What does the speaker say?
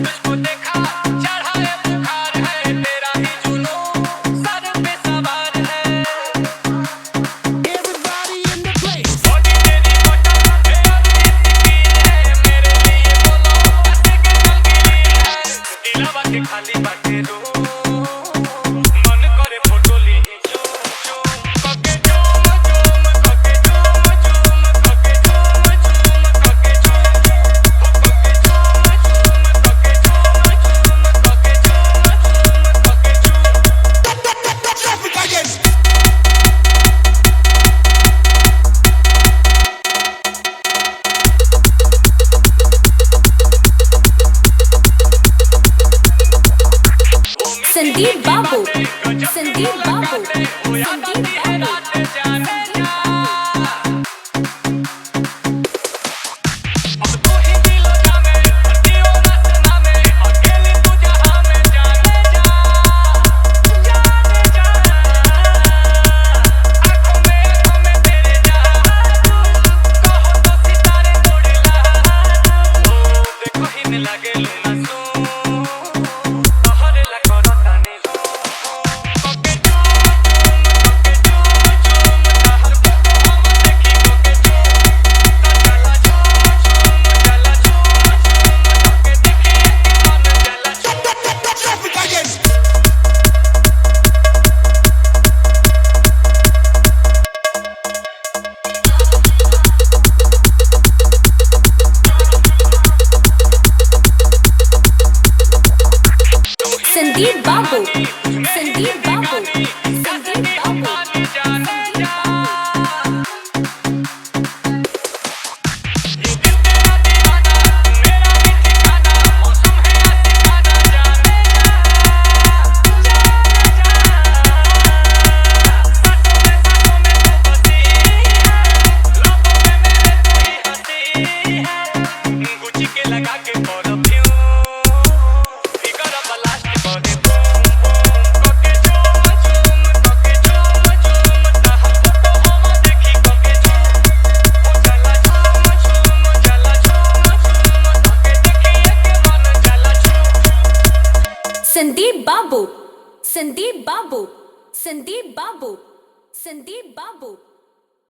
तुझको देखा चढ़ा है बुखार है तेरा ही जुनून सर पे सवार है Everybody in the place. Body तेरी मोटा है और स्किन है मेरे लिए बोलो कैसे के तलगीर है दिलवा के खाली बाटे रूम मन करे फोटो ली झूम झूम कके झूम झूम कके झूम झूम कके झूम झूम कके झूम कके झूम झूम कके झूम झूम कके झूम झूम कके झूम Traffic again. संदीप बाबू, संदीप बाबू, संदीप बाबू। लगे लूना सू तोहरे ला करतानी कके झूम झूम तहर फोटो हम देखी कके झूम चला झूम कके देखी मन चला Traffic again. संदीप बाबू, संदीप बाबू, संदीप बाबू। जाने जा ये दिल तेरा दीवाना मेरा भी ठिकाना मौसम है आशिकाना जाने जा सांसों में तू बसी है लबों में मेरे तू ही हंसी है गुची के लगा के परफ्यूम फिगर ब्लास्ट करे बूम बूम कके झूम झूम कके झूम झूम तहर फोटो हम देखी कके झूम चला झूम चला झूम कके देखी के मन चला झूम संदीप बाबू, संदीप बाबू, संदीप बाबू, संदीप बाबू।